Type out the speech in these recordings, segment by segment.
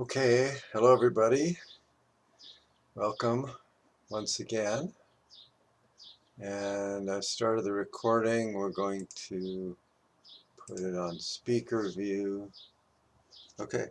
Okay, hello everybody. Welcome once again. And I've started the recording. We're going to put it on speaker view. Okay.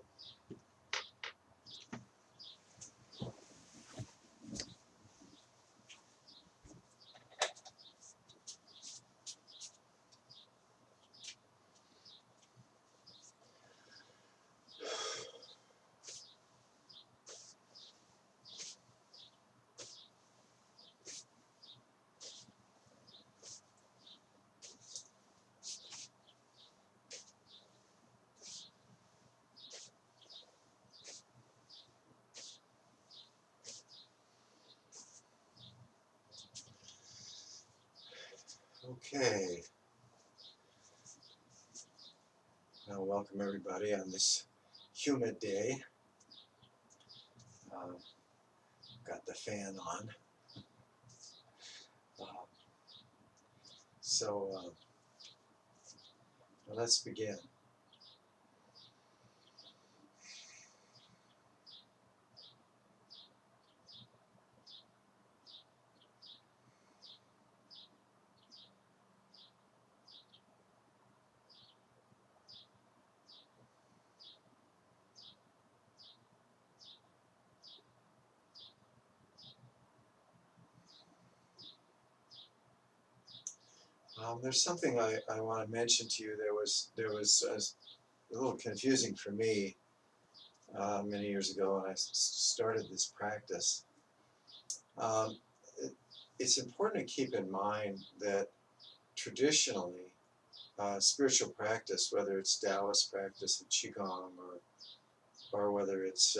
Okay. Now welcome everybody on this humid day. Got the fan on. Uh, so let's begin. There's something I want to mention to you. There was a little confusing for me many years ago when I started this practice. Um, it, it's important to keep in mind that traditionally, spiritual practice, whether it's Taoist practice of Qigong or whether it's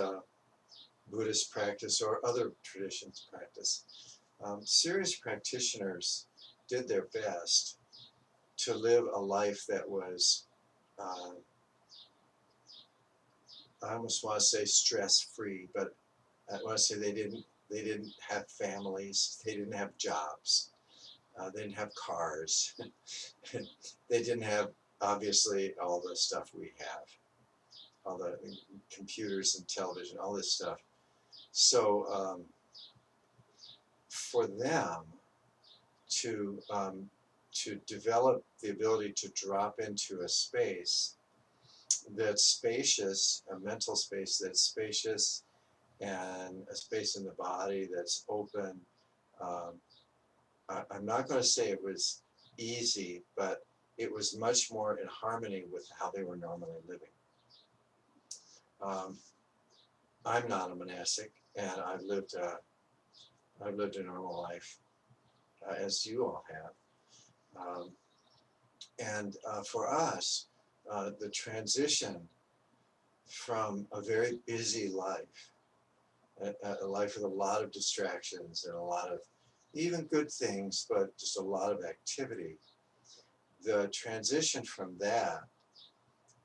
Buddhist practice or other traditions practice, serious practitioners did their best to live a life that was, uh, I almost want to say stress-free, but I want to say they didn't have families, they didn't have jobs, they didn't have cars, they didn't have obviously all the stuff we have, all the computers and television, all this stuff. So for them to develop the ability to drop into a space that's spacious, a mental space that's spacious, and a space in the body that's open. Um, I'm not going to say it was easy, but it was much more in harmony with how they were normally living. Um, I'm not a monastic, and I've lived a normal life, as you all have. Um, and for us, the transition from a very busy life, a life with a lot of distractions and a lot of even good things, but just a lot of activity, the transition from that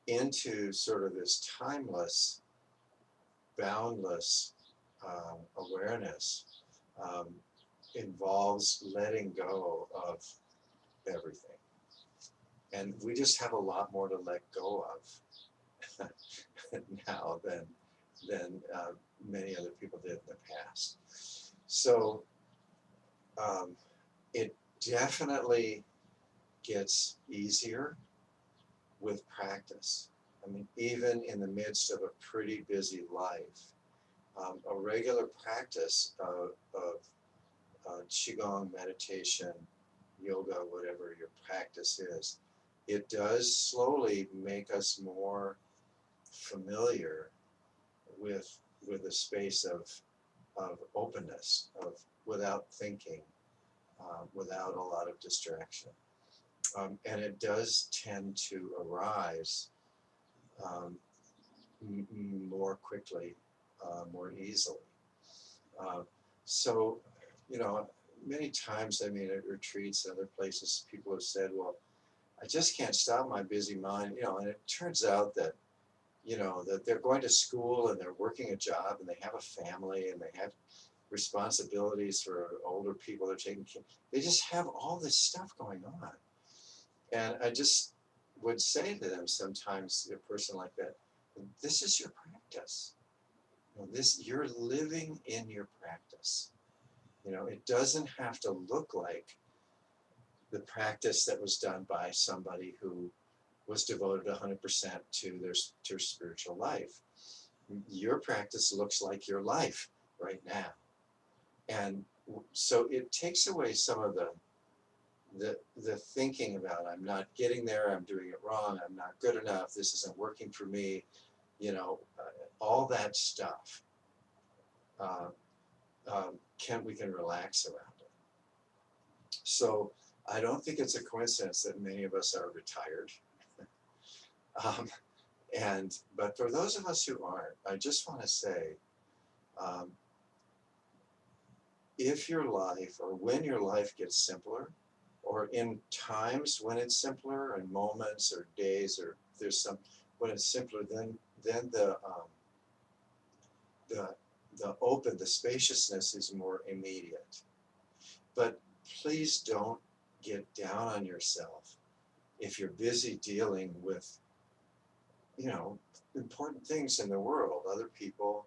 into sort of this timeless, boundless awareness um, involves letting go of everything. And we just have a lot more to let go of now than many other people did in the past. So it definitely gets easier with practice. I mean, even in the midst of a pretty busy life, a regular practice of Qigong, meditation, yoga, whatever your practice is, it does slowly make us more familiar with a space of openness, of without thinking, without a lot of distraction. And it does tend to arise um, more quickly, more easily. Uh, so, you know, many times, I mean, at retreats and other places, people have said, well, I just can't stop my busy mind, and it turns out that, that they're going to school and they're working a job and they have a family and they have responsibilities for older people they're taking care. They just have all this stuff going on. And I just would say to them sometimes, a person like that, this is your practice. You know, this, you're living in your practice. You know, it doesn't have to look like the practice that was done by somebody who was devoted 100% to their spiritual life. Your practice looks like your life right now. And so it takes away some of the thinking about, I'm not getting there, I'm doing it wrong, I'm not good enough, this isn't working for me, you know, all that stuff. Uh, we can relax around it. So I don't think it's a coincidence that many of us are retired. um, but for those of us who aren't, I just want to say, um, if your life, or when your life gets simpler, or in times when it's simpler, and moments or days, or there's some, when it's simpler, then the the spaciousness is more immediate. But please don't get down on yourself if you're busy dealing with, you know, important things in the world, other people,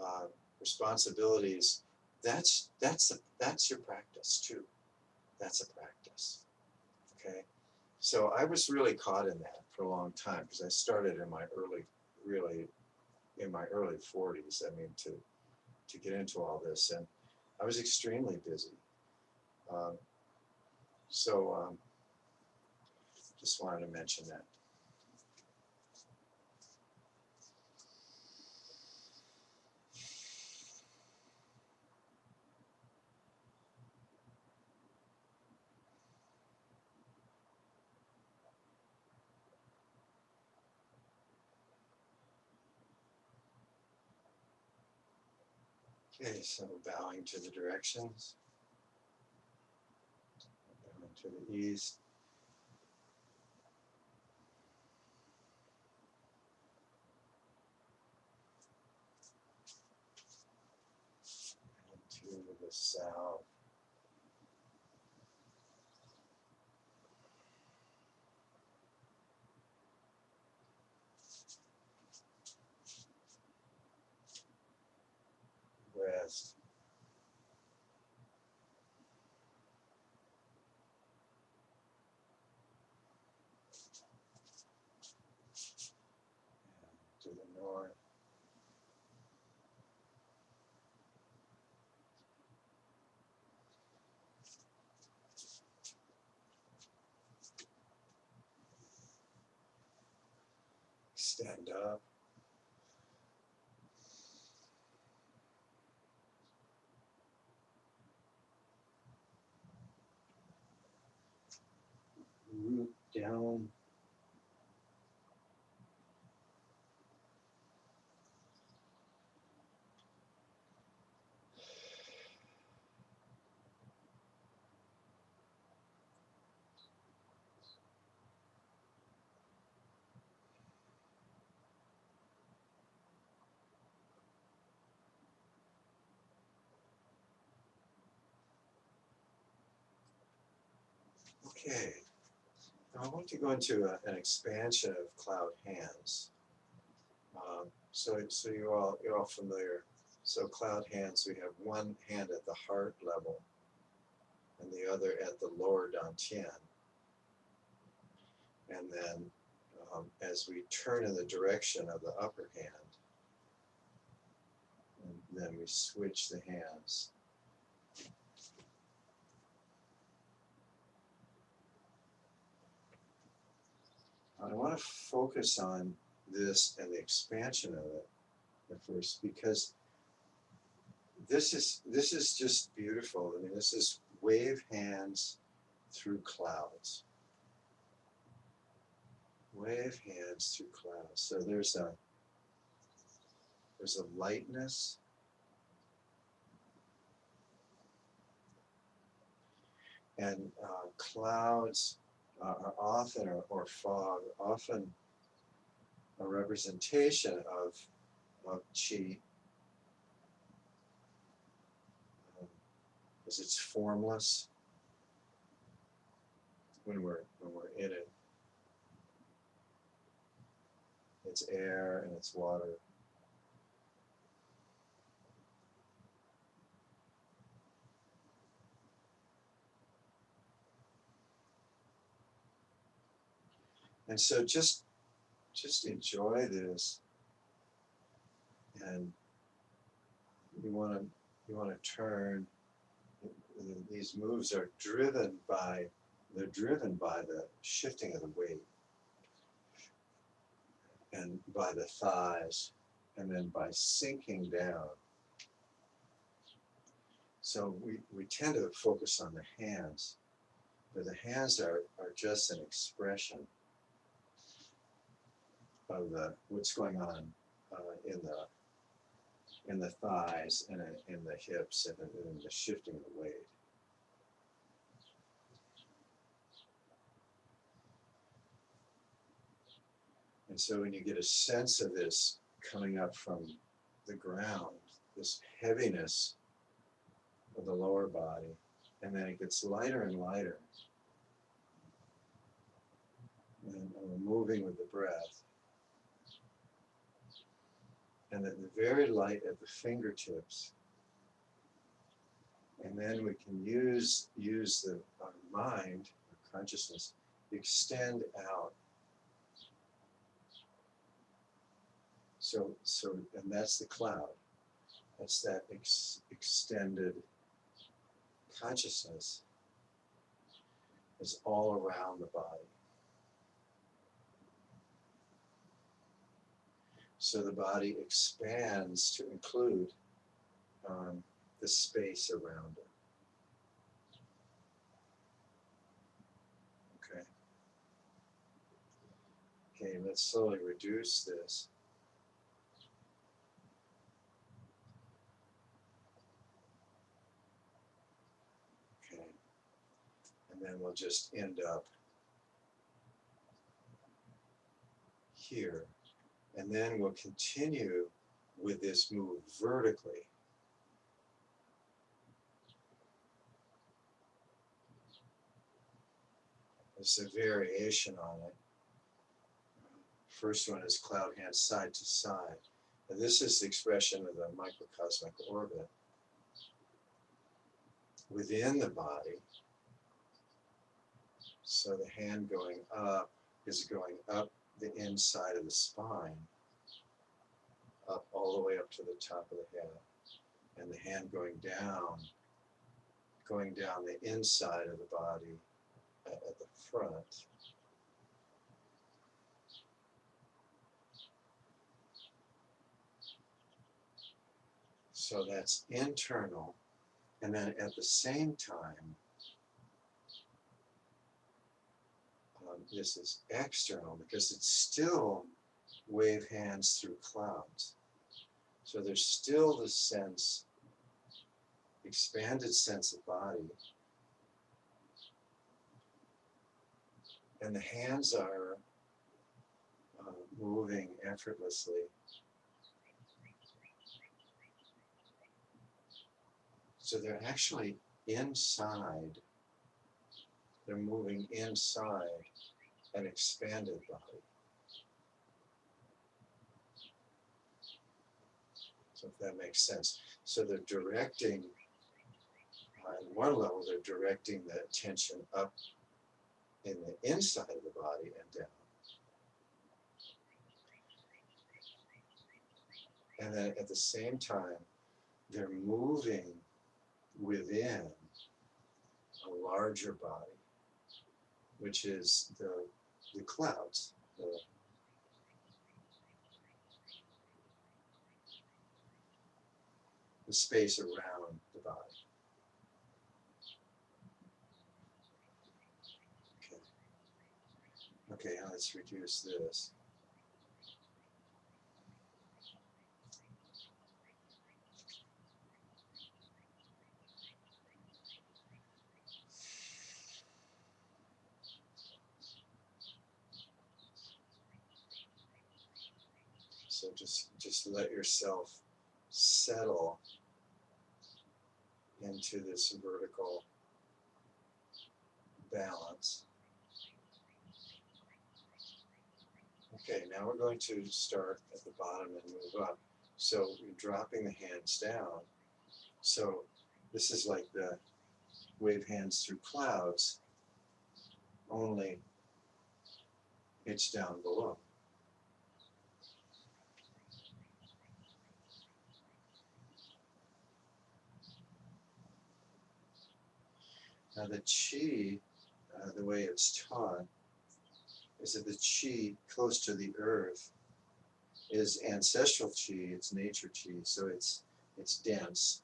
uh, responsibilities. That's your practice too. That's a practice. Okay. So I was really caught in that for a long time, because I started in my really in my early 40s. I mean, to get into all this, and I was extremely busy. Um, so just wanted to mention that. Okay, so bowing to the directions, bowing to the east, and to the south. West, and to the north, stand up, root down, okay. Now I want to go into an expansion of cloud hands. So you're all familiar. So cloud hands, we have one hand at the heart level and the other at the lower dantian. And then as we turn in the direction of the upper hand, and then we switch the hands. I want to focus on this and the expansion of it at first, because this is just beautiful. I mean, this is wave hands through clouds. Wave hands through clouds. So there's a lightness, and clouds are often, or fog, often a representation of chi, because it's formless when we're in it. It's air and it's water. And so just enjoy this, and you want to turn. These moves are driven by the shifting of the weight and by the thighs, and then by sinking down. So we tend to focus on the hands, but the hands are just an expression of what's going on in the thighs and in the hips and in the shifting of the weight. And so when you get a sense of this coming up from the ground, this heaviness of the lower body, and then it gets lighter and lighter, and we're moving with the breath, and then the very light at the fingertips, and then we can use our mind, our consciousness, extend out. So, and that's the cloud. That's that extended consciousness is all around the body. So the body expands to include the space around it. Okay. Okay, let's slowly reduce this. Okay. And then we'll just end up here. And then we'll continue with this move vertically. It's a variation on it. First one is cloud hands side to side. And this is the expression of the microcosmic orbit within the body. So the hand going up is going up the inside of the spine, up all the way up to the top of the head. And the hand going down the inside of the body at the front. So that's internal. And then at the same time, this is external because it's still wave hands through clouds. So there's still the sense, expanded sense of body. And the hands are moving effortlessly. So they're actually inside. They're moving inside an expanded body. So if that makes sense. So they're directing, on one level, they're directing the attention up in the inside of the body and down. And then at the same time, they're moving within a larger body, which is the clouds, the space around the body. Okay, now let's reduce this. So just let yourself settle into this vertical balance. Okay, now we're going to start at the bottom and move up. So you're dropping the hands down. So this is like the wave hands through clouds, only It's down below. Now the Qi, the way it's taught, is that the Qi close to the earth is ancestral Qi, it's nature Qi, so it's dense.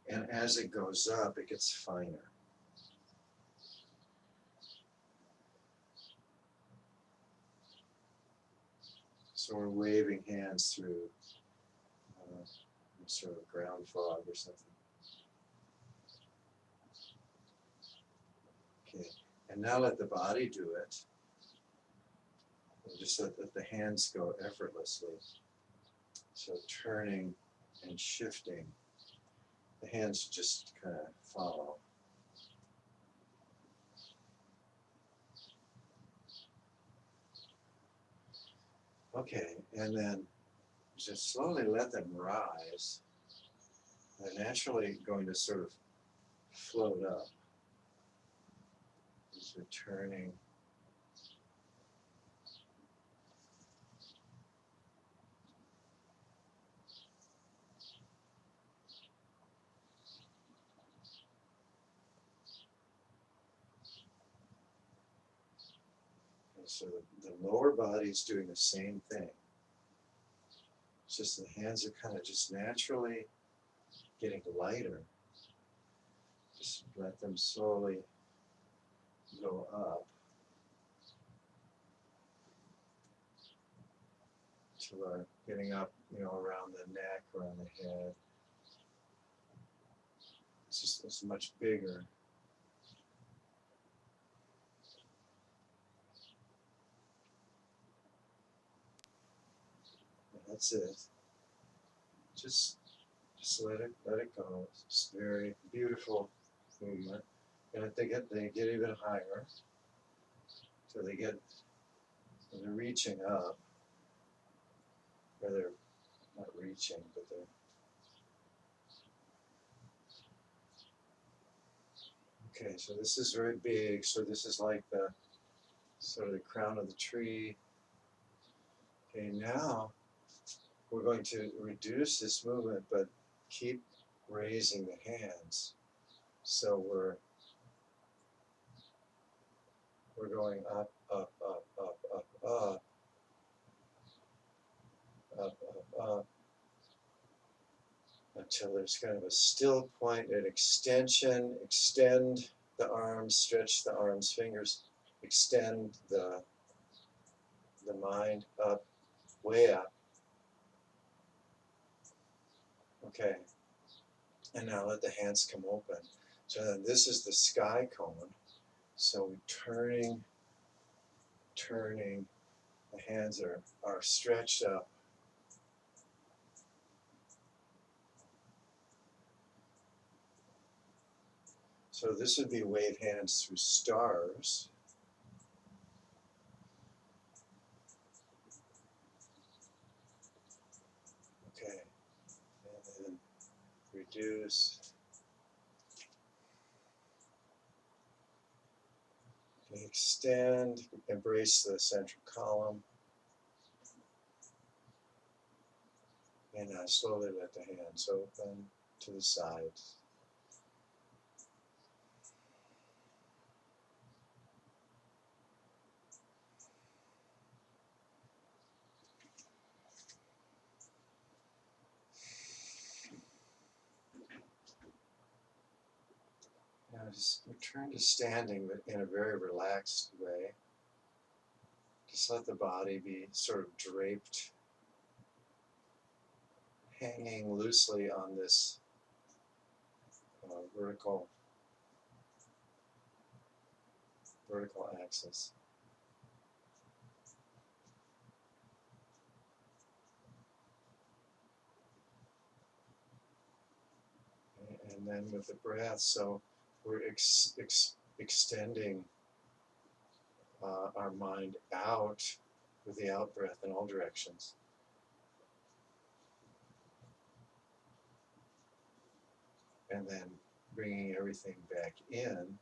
And as it goes up, it gets finer. So we're waving hands through sort of ground fog or something. Okay, and now let the body do it. And just let the hands go effortlessly. So turning and shifting. The hands just kind of follow. Okay, and then just slowly let them rise. They're naturally going to sort of float up. Just returning. And so the lower body's doing the same thing. It's just the hands are kind of just naturally getting lighter. Just let them slowly go up till getting up, around the neck, around the head. It's much bigger. And that's it. Just let it go. It's very beautiful movement. And they get even higher. So they're reaching up. Or they're not reaching, but they're okay, so this is very big. So this is like the sort of the crown of the tree. Okay, now we're going to reduce this movement, but keep raising the hands. So we're going up, up, up, up, up, up, up, up, up, until there's kind of a still point, an extension. Extend the arms, stretch the arms, fingers, extend the mind up, way up. Okay, and now let the hands come open. So then this is the sky cone. So turning, the hands are stretched up. So this would be wave hands through stars. Okay, and then reduce. Extend, embrace the central column. And now slowly let the hands open to the sides. Now just return to standing, but in a very relaxed way. Just let the body be sort of draped, hanging loosely on this vertical axis. And then with the breath, so we're extending our mind out with the out breath in all directions. And then bringing everything back in.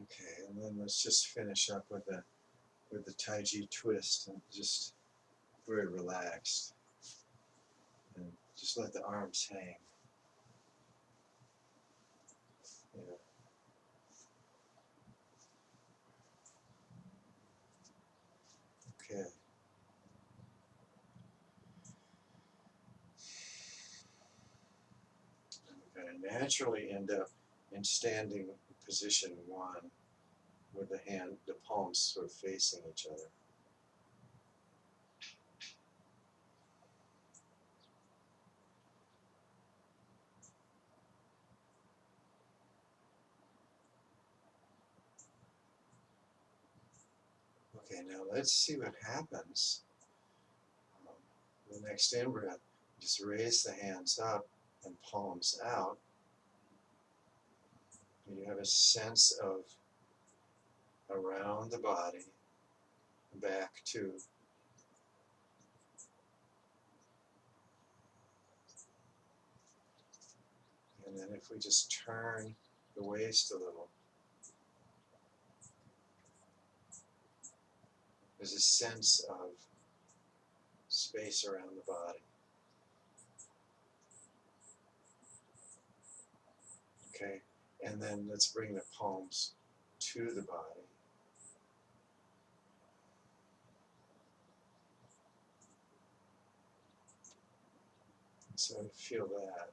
Okay, and then let's just finish up with the Tai Chi twist, and just very relaxed, and just let the arms hang. Yeah. Okay. And we're going to naturally end up in standing position one, with the palms sort of facing each other. Okay, now let's see what happens. Um, the next in-breath, just raise the hands up and palms out. And you have a sense of around the body, back to. And then if we just turn the waist a little, there's a sense of space around the body. Okay, and then let's bring the palms to the body. So feel that.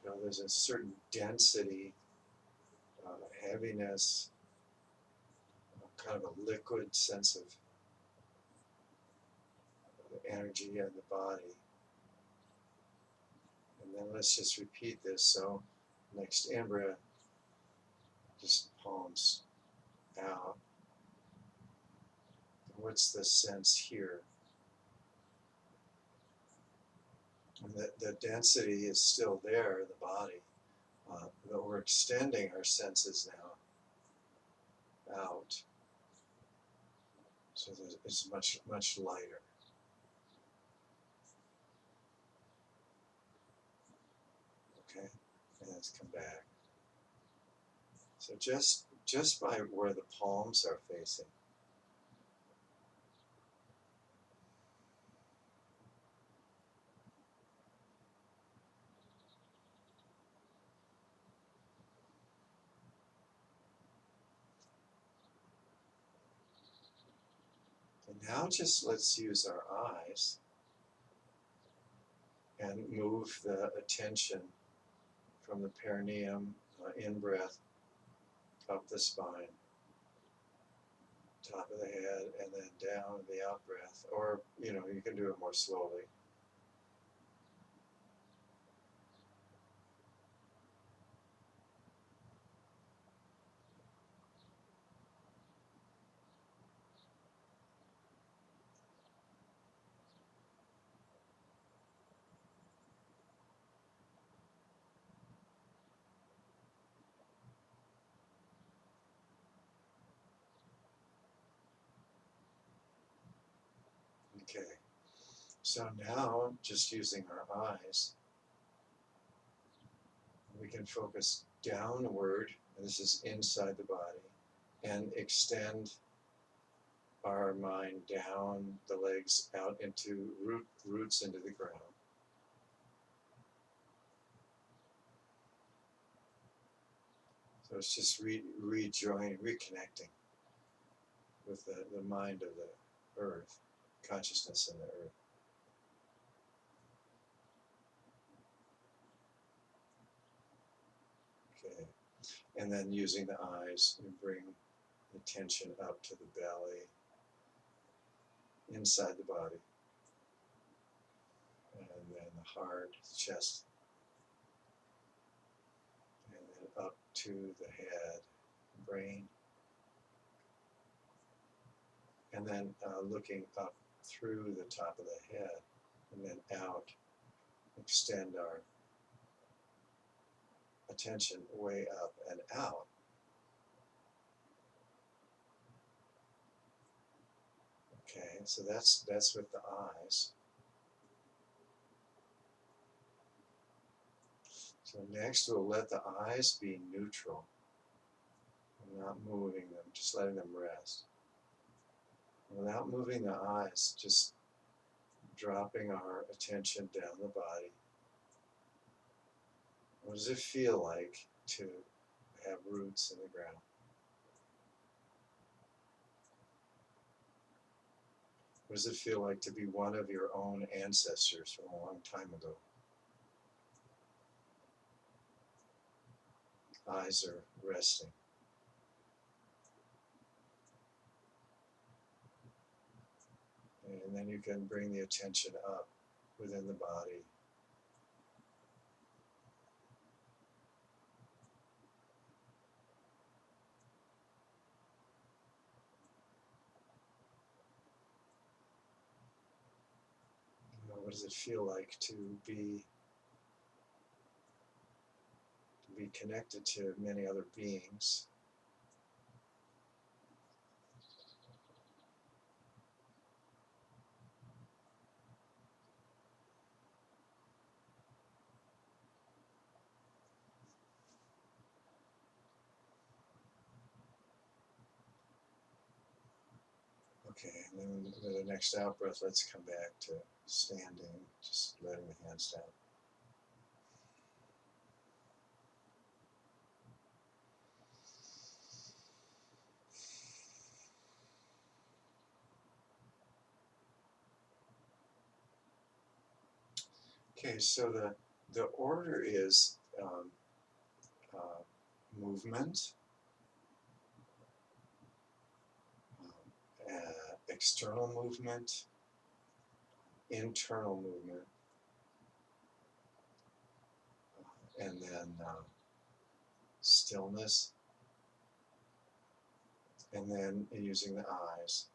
You know, there's a certain density, heaviness, kind of a liquid sense of energy in the body. And then let's just repeat this. So next in-breath, just palms out. What's the sense here? And the density is still there in the body, but we're extending our senses now out. So it's much, much lighter. Okay, and let's come back. So just by where the palms are facing. And now just let's use our eyes and move the attention from the perineum, in-breath, up the spine, top of the head, and then down the out-breath. Or, you can do it more slowly. Okay, so now just using our eyes, we can focus downward, and this is inside the body, and extend our mind down the legs out into roots into the ground. So it's just reconnecting with the mind of the earth, consciousness in the earth. Okay, and then using the eyes, you bring the tension up to the belly, inside the body, and then the heart, chest, and then up to the head, brain, and then looking up through the top of the head, and then out, extend our attention way up and out. Okay, so that's with the eyes. So next we'll let the eyes be neutral. I'm not moving them, just letting them rest. Without moving the eyes, just dropping our attention down the body. What does it feel like to have roots in the ground? What does it feel like to be one of your own ancestors from a long time ago? Eyes are resting. And then you can bring the attention up within the body. What does it feel like to be connected to many other beings? Okay, and then with the next out breath, let's come back to standing, just letting the hands down. Okay, so the order is movement, external movement, internal movement, and then stillness, and then using the eyes,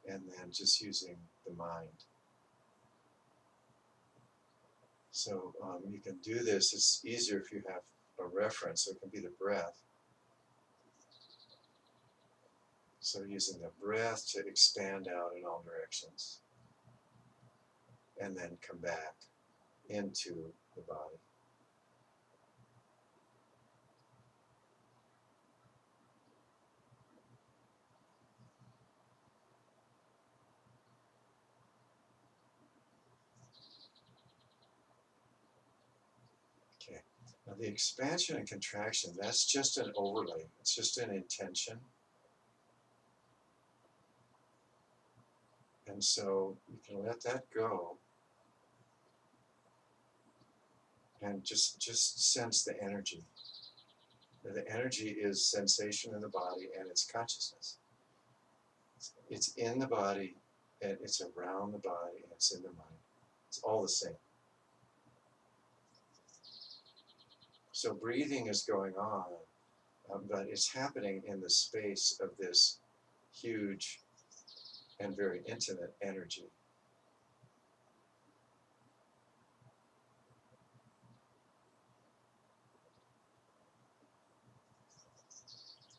and then just using the mind. So you can do this. It's easier if you have a reference, so it can be the breath. So using the breath to expand out in all directions, and then come back into the body. Okay. Now the expansion and contraction, that's just an overlay. It's just an intention. And so you can let that go and just sense the energy. The energy is sensation in the body and it's consciousness. It's in the body and it's around the body and it's in the mind. It's all the same. So breathing is going on, but it's happening in the space of this huge and very intimate energy.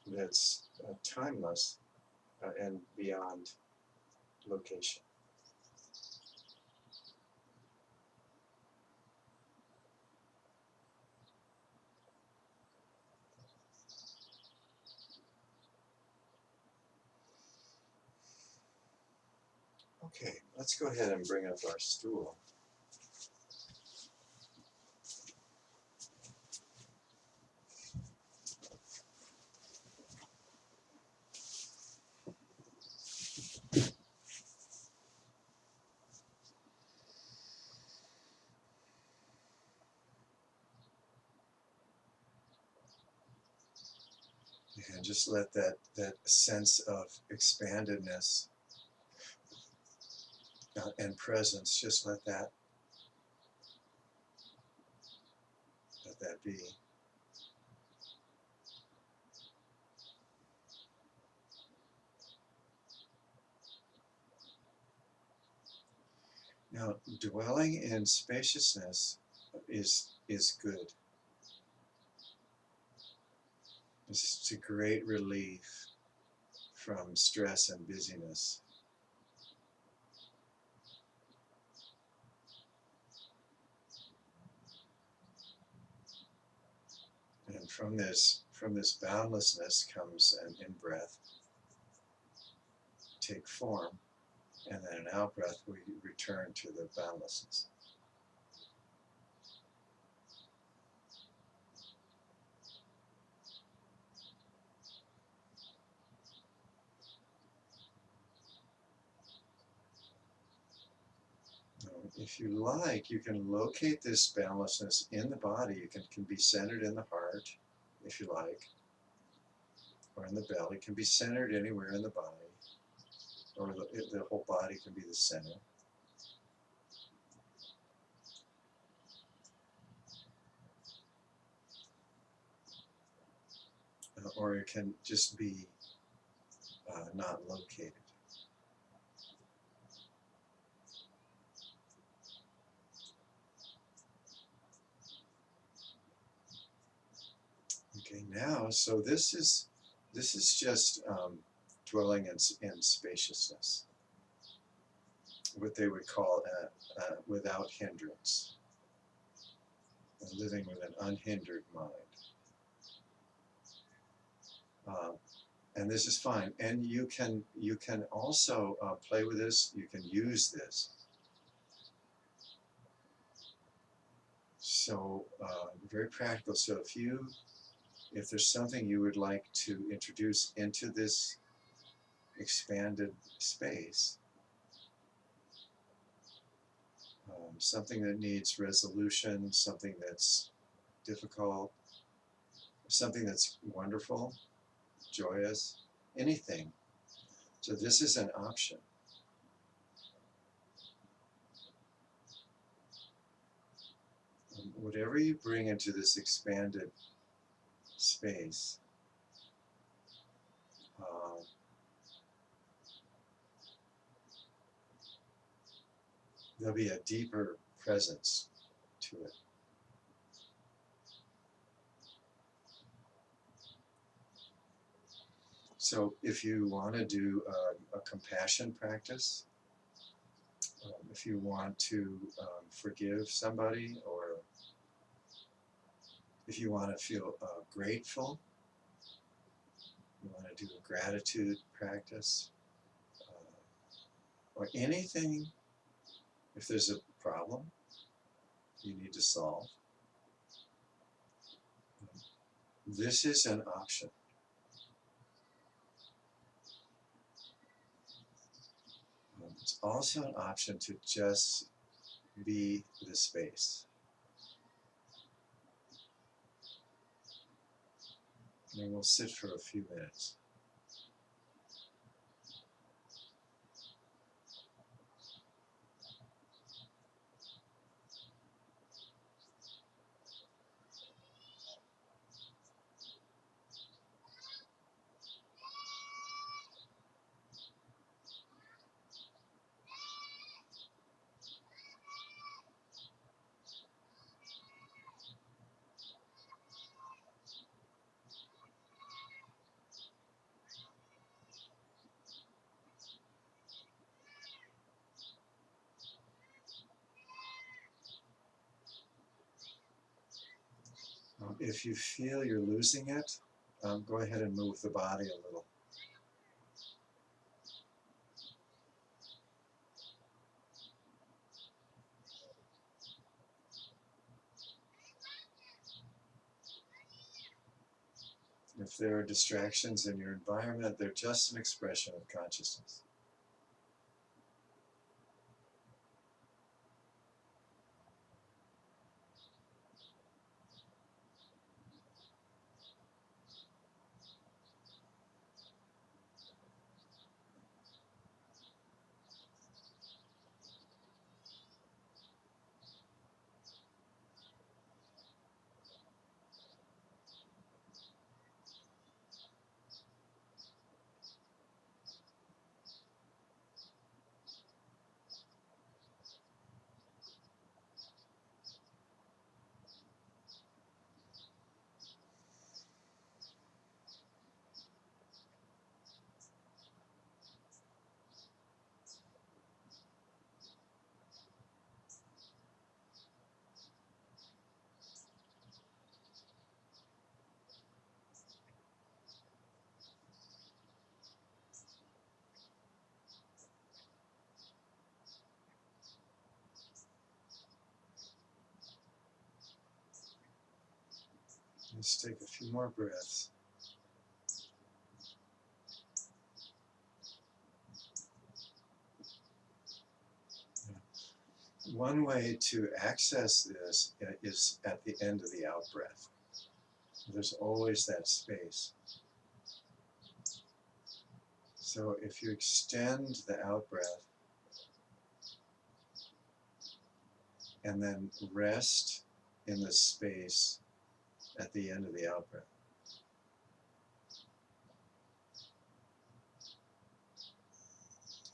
That's timeless and beyond location. Okay, let's go ahead and bring up our stool. And just let that sense of expandedness and presence, just let that be. Now, dwelling in spaciousness is good. It's a great relief from stress and busyness. from this boundlessness comes an in-breath, take form, and then an out-breath we return to the boundlessness. If you like, you can locate this boundlessness in the body. You can be centered in the heart, if you like, or in the belly. It can be centered anywhere in the body, or the whole body can be the center. Or it can just be not located. Okay, now, so this is just dwelling in spaciousness, what they would call without hindrance, living with an unhindered mind. And this is fine. And you can also play with this. You can use this. So very practical. So if there's something you would like to introduce into this expanded space, something that needs resolution, something that's difficult, something that's wonderful, joyous, anything. So this is an option. Whatever you bring into this expanded space, there'll be a deeper presence to it. So if you want to do a compassion practice, if you want to forgive somebody, or if you want to feel grateful, you want to do a gratitude practice, or anything, if there's a problem you need to solve, this is an option. It's also an option to just be the space. And we'll sit for a few minutes. If you feel you're losing it, go ahead and move the body a little. If there are distractions in your environment, they're just an expression of consciousness. Let's take a few more breaths. One way to access this is at the end of the out-breath. There's always that space. So if you extend the out-breath and then rest in the space at the end of the out-breath.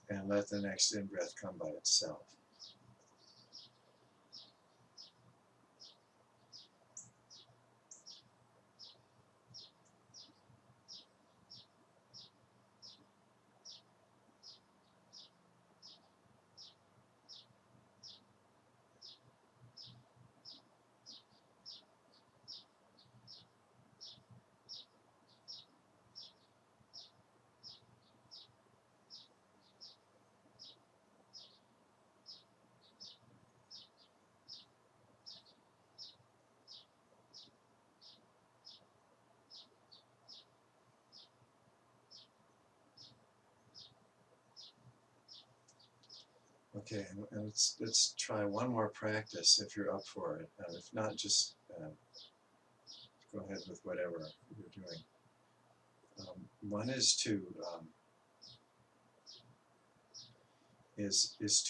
And let the next in-breath come by itself. Okay, and let's try one more practice if you're up for it. If not, just go ahead with whatever you're doing. One is to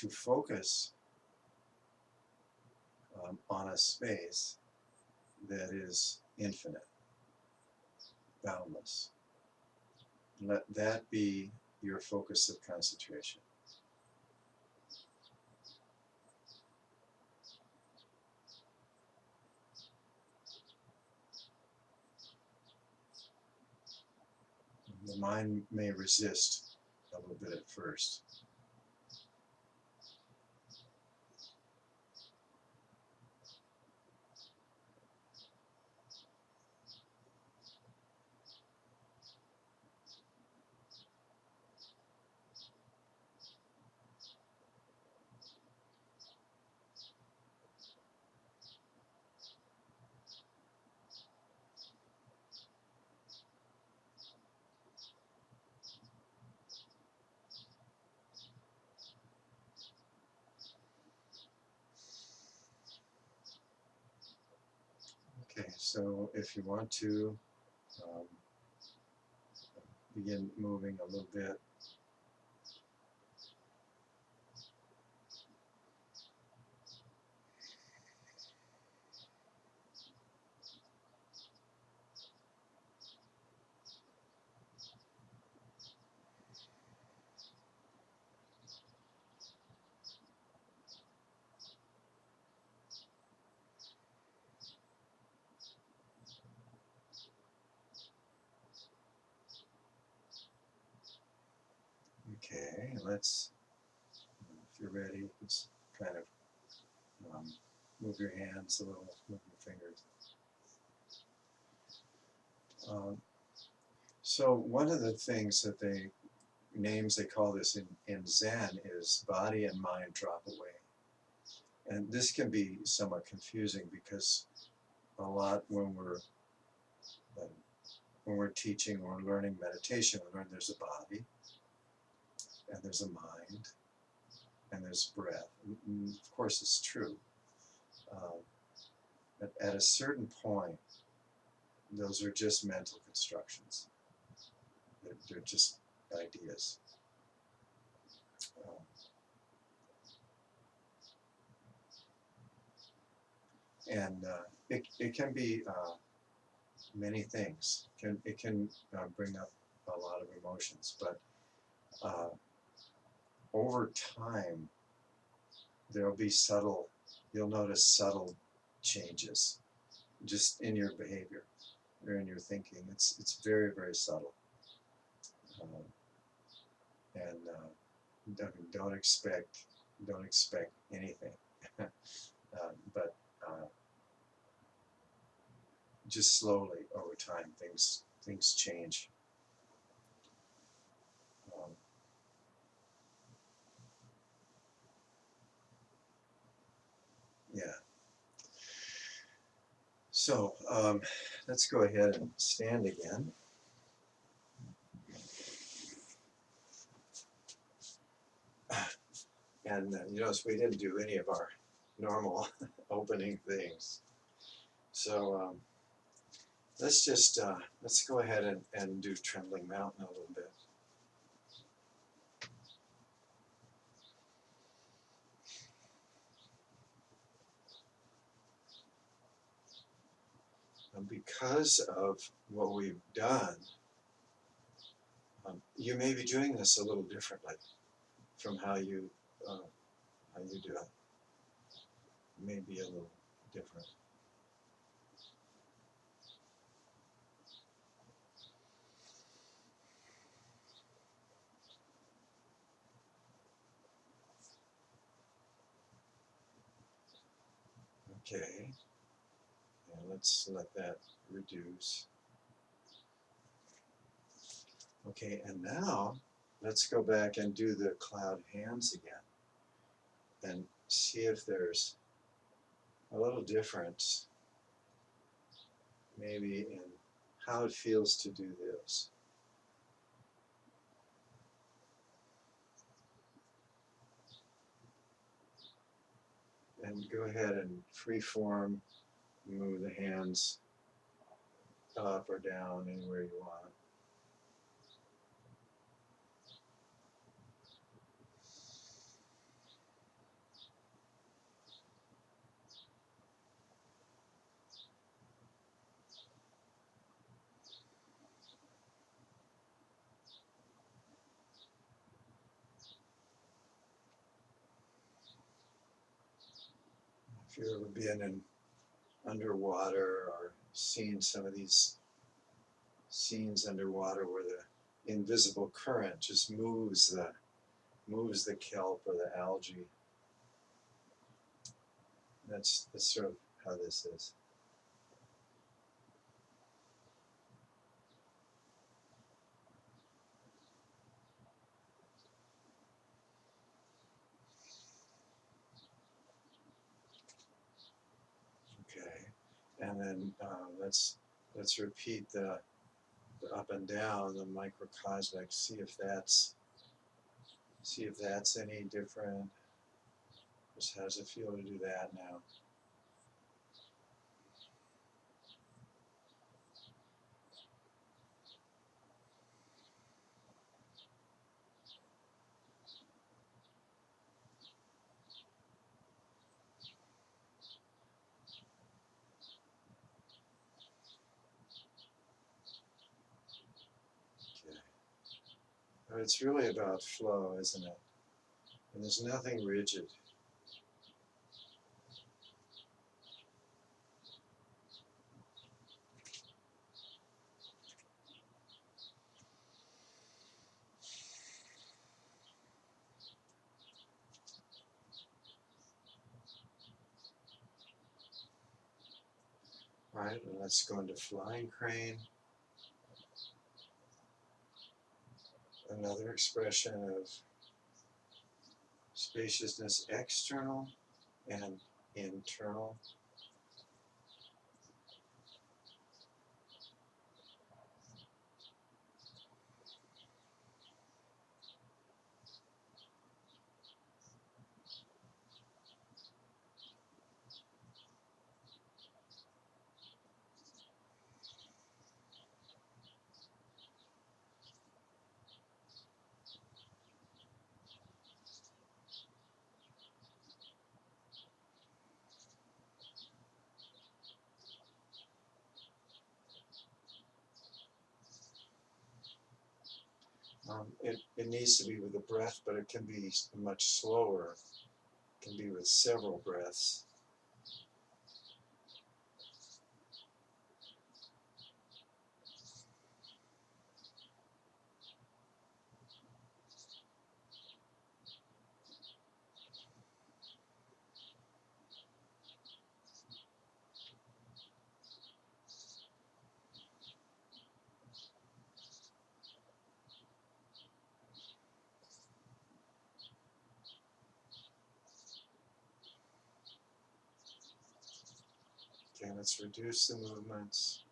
focus on a space that is infinite, boundless. Let that be your focus of concentration. The mind may resist a little bit at first. Okay, so if you want to begin moving a little bit. Okay, let's, if you're ready, just kind of move your hands a little, move your fingers. So one of the things that names they call this in Zen is body and mind drop away. And this can be somewhat confusing because a lot when we're teaching or learning meditation, we learn there's a body and there's a mind and there's breath. And of course, it's true. But at a certain point, those are just mental constructions. They're just ideas. And it can be many things. It can bring up a lot of emotions, but over time, there'll be you'll notice subtle changes just in your behavior or in your thinking. It's very, very subtle. And don't expect anything. But just slowly over time, things change. Yeah. So let's go ahead and stand again. And you notice we didn't do any of our normal opening things. So let's go ahead and do Trembling Mountain a little bit. And because of what we've done, you may be doing this a little differently from how you do it. Maybe a little different. Okay, and let's let that reduce. Okay, and now let's go back and do the cloud hands again and see if there's a little difference maybe in how it feels to do this. And go ahead and freeform, move the hands up or down anywhere you want. If you've ever been in underwater or seen some of these scenes underwater where the invisible current just moves the kelp or the algae. That's sort of how this is. Okay, and then let's repeat the up and down, the microcosmic. See if that's any different. Just how does it feel to do that now? Okay. It's really about flow, isn't it? And there's nothing rigid. All right, and let's go into flying crane. Another expression of spaciousness, external and internal. It needs to be with a breath, but it can be much slower. It can be with several breaths. Again, let's reduce the movements.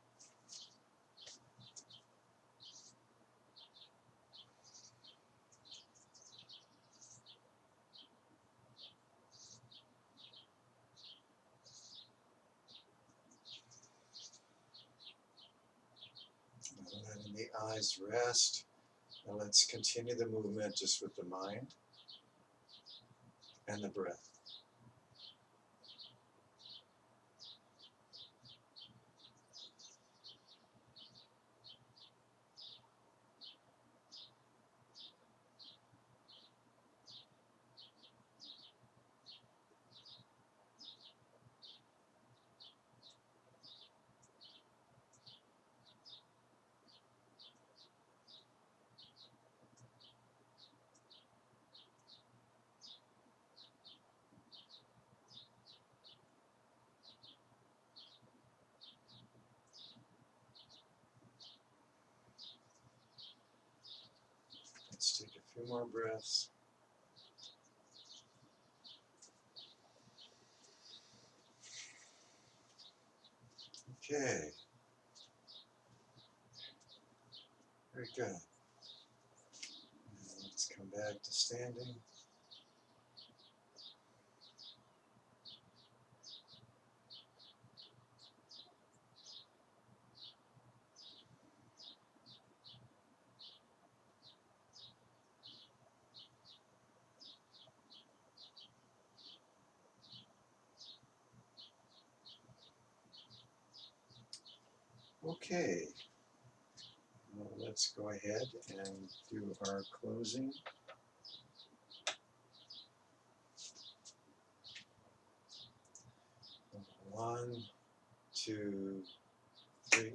Letting the eyes rest. Now let's continue the movement just with the mind and the breath. Let's take a few more breaths. Okay. Very good. Now let's come back to standing. Okay. Well, let's go ahead and do our closing. 1, 2, 3.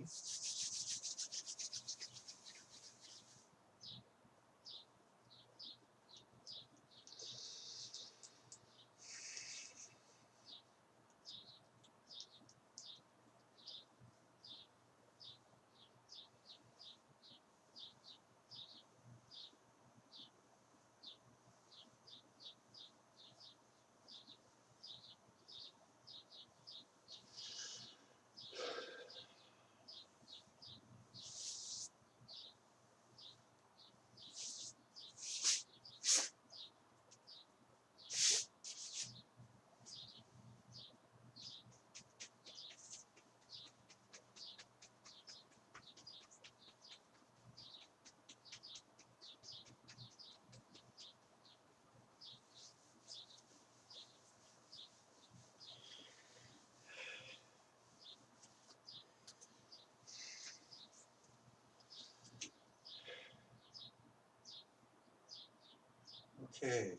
Okay.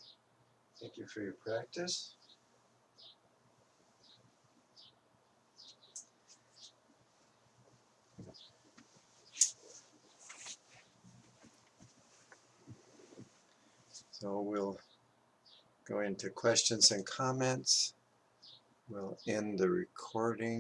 Thank you for your practice. So we'll go into questions and comments. We'll end the recording.